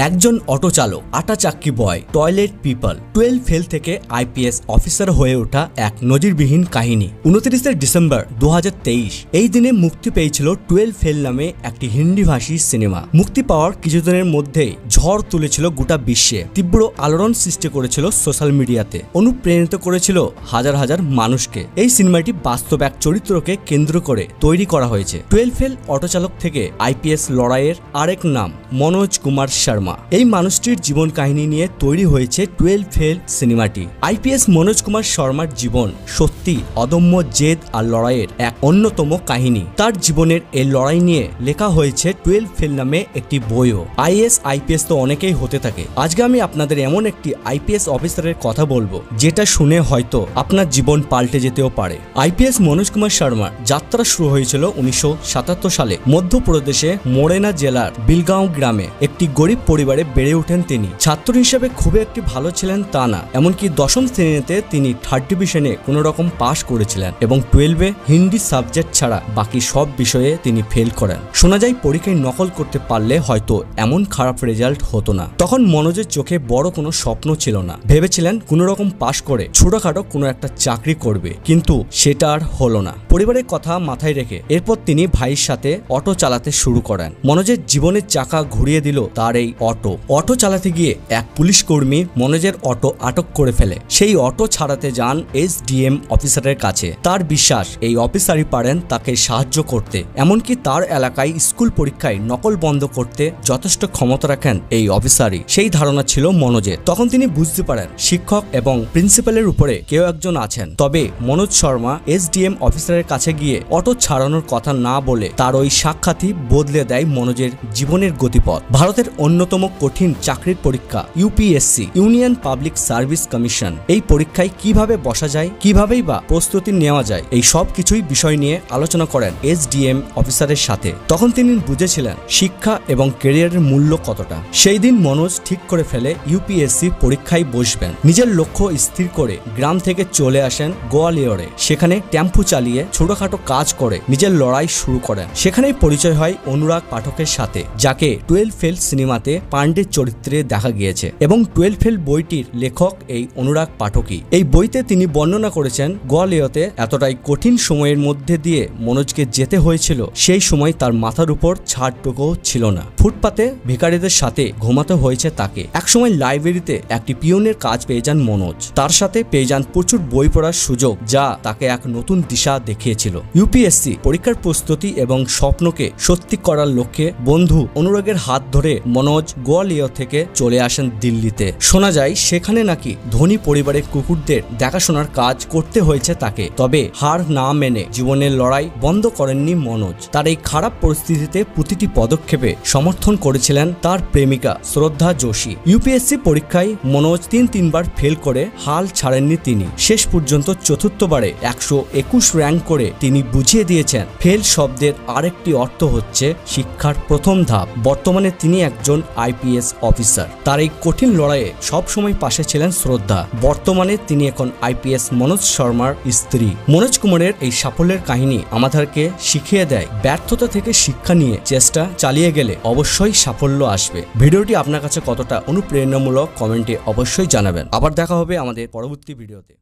একজন অটো চালক, আটা চাক্কি বয়, টয়লেট পিপল, 12 ফেল থেকে আইপিএস অফিসার হয়ে ওঠা এক নজিরবিহীন কাহিনী। 29 ডিসেম্বর 2023 এই দিনে মুক্তি পেয়েছিল 12 ফেল নামে একটি হিন্দি ভাষী সিনেমা। মুক্তি পাওয়ার কিছুদিনের মধ্যেই ঝড় তুলেছিল গোটা বিশ্বে, তীব্র আলোড়ন সৃষ্টি করেছিল সোশ্যাল মিডিয়াতে, অনুপ্রাণিত করেছিল হাজার হাজার মানুষকে। এই সিনেমাটি বাস্তব এক চরিত্রকে কেন্দ্র করে তৈরি করা হয়েছে। 12 ফেল অটো চালক থেকে আইপিএস লড়াইয়ের আরেক নাম মনোজ কুমার শর্মা। এই মানুষটির জীবন কাহিনী নিয়ে তৈরি হয়েছে 12 ফেল সিনেমাটি। আইপিএস মনোজ কুমার শর্মার জীবন সত্যি অদম্য জেদ আর লড়াইয়ের এক অন্যতম কাহিনী। তার জীবনের এই লড়াই নিয়ে লেখা হয়েছে 12 ফেল নামে একটি বইও। আইএস আইপিএস তো অনেকেই হতে থাকে। আজকে আমি আপনাদের এমন একটি আইপিএস অফিসারের কথা বলবো যেটা শুনে হয়তো আপনার জীবন পাল্টে যেতেও পারে। আইপিএস মনোজ কুমার শর্মার যাত্রা শুরু হয়েছিল 1977 সালে মধ্যপ্রদেশে মোরেনা জেলার বিলগাঁও গ্রামে। একটি গরিব পরিবারে বেড়ে ওঠেন তিনি। ছাত্র হিসেবে খুবই একটি ভালো ছিলেন তা না, এমনকি দশম শ্রেণীতে তিনি 3rd ডিভিশনে কোনো রকম পাশ করেছিলেন এবং 12-এ হিন্দি সাবজেক্ট ছাড়া বাকি সব বিষয়ে তিনি ফেল করেন। শোনা যায় পরীক্ষায় নকল করতে পারলে হয়তো এমন খারাপ রেজাল্ট হতো না। তখন মনোজের চোখে বড় কোনো স্বপ্ন ছিল না, ভেবেছিলেন কোনো রকম পাশ করে ছোটখাটো কোনো একটা চাকরি করবে, কিন্তু সেটা আর হলো না। পরিবারের কথা মাথায় রেখে এরপর তিনি ভাইয়ের সাথে অটো চালাতে শুরু করেন। মনোজের জীবনের চাকা ঘুরিয়ে দিল তার এই অটো চালাতে গিয়ে এক পুলিশ কর্মী মনোজের অটো আটক করে ফেলে। সেই অটো ছাড়াতে যান এসডিএম অফিসারের কাছে। তার বিশ্বাস এই অফিসারই পারেন তাকে সাহায্য করতে, এমনকি তার এলাকায় স্কুল পরীক্ষায় নকল বন্ধ করতে যথেষ্ট ক্ষমতা রাখেন এই অফিসারই। সেই ধারণা ছিল মনোজের। তখন তিনি বুঝতে পারেন শিক্ষক এবং প্রিন্সিপালের উপরে কেউ একজন আছেন। তবে মনোজ শর্মা এসডিএম অফিসারের কাছে গিয়ে অটো ছাড়ানোর কথা না বলে তার ওই সাক্ষাৎই বদলে দেয় মনোজের জীবনের গতিপথ। ভারতের অন্যতম কঠিন চাকরির পরীক্ষা UPSC, union public service commission. এই পরীক্ষায় কিভাবে বসা যায়, কিভাবেই বা প্রস্তুতি নেওয়া যায়, এই সব কিছুই বিষয় নিয়ে আলোচনা করেন এসডিএম অফিসারের সাথে। তখন তিনি বুঝেছিলেন শিক্ষা এবং ক্যারিয়ারের মূল্য কতটা। সেই দিন মনোজ ঠিক করে ফেলে ইউপিএসসি পরীক্ষায় বসবেন। নিজের লক্ষ্য স্থির করে গ্রাম থেকে চলে আসেন গোয়ালিয়রে। সেখানে টেম্পু চালিয়ে ছোটখাটো কাজ করে নিজের লড়াই শুরু করেন। সেখানেই পরিচয় হয় অনুরাগ পাঠকের সাথে, যাকে 12 ফেল সিনেমাতে পান্ডের চরিত্রে দেখা গিয়েছে এবং 12 ফেল বইটির লেখক এই অনুরাগ পাঠকই। এই বইতে তিনি বর্ণনা করেছেন গোয়ালিয়তে এতটাই কঠিন সময়ের মধ্যে দিয়ে মনোজকে যেতে হয়েছিল, সেই সময় তার মাথার উপর ছাদটুকুও ছিল না। ফুটপাতে ভিখারিদের সাথে ঘুমাতে হয়েছে তাকে। একসময় লাইব্রেরিতে একটি পিয়নের কাজ পেয়ে যান মনোজ। তার সাথে পেয়ে যান প্রচুর বই পড়ার সুযোগ, যা তাকে এক নতুন দিশা দেখিয়েছিল। ইউপিএসসি পরীক্ষার প্রস্তুতি এবং স্বপ্নকে সত্যি করার লক্ষ্যে বন্ধু অনুরাগের হাত ধরে মনোজ গোয়ালিয়র থেকে চলে আসেন দিল্লিতে। শোনা যায় সেখানে নাকি ধনী পরিবারের কুকুরদের দেখাশোনার কাজ করতে হয়েছে তাকে। তবে হার না মেনে জীবনের লড়াই বন্ধ করেননি মনোজ। তার এই খারাপ পরিস্থিতিতে প্রতিটি পদক্ষেপে সমর্থন করেছিলেন তার প্রেমিকা শ্রদ্ধা যোশী। ইউপিএসসি পরীক্ষায় মনোজ 3বার ফেল করে হাল ছাড়েননি তিনি। শেষ পর্যন্ত চতুর্থবারে 121 র্যাঙ্ক করে তিনি বুঝিয়ে দিয়েছেন ফেল শব্দের আরেকটি অর্থ হচ্ছে শিক্ষার প্রথম ধাপ। বর্তমানে তিনি একজন আইপিএস অফিসার। তার এই কঠিন লড়াইয়ে সবসময় পাশে ছিলেন শ্রদ্ধা। বর্তমানে তিনি এখন আইপিএস মনোজ শর্মার স্ত্রী। মনোজ কুমারের এই সাফল্যের কাহিনী আমাদেরকে শিখিয়ে দেয় ব্যর্থতা থেকে শিক্ষা নিয়ে চেষ্টা চালিয়ে গেলে অবশ্যই সাফল্য আসবে। ভিডিওটি আপনার কাছে কতটা অনুপ্রেরণামূলক কমেন্টে অবশ্যই জানাবেন। আবার দেখা হবে আমাদের পরবর্তী ভিডিওতে।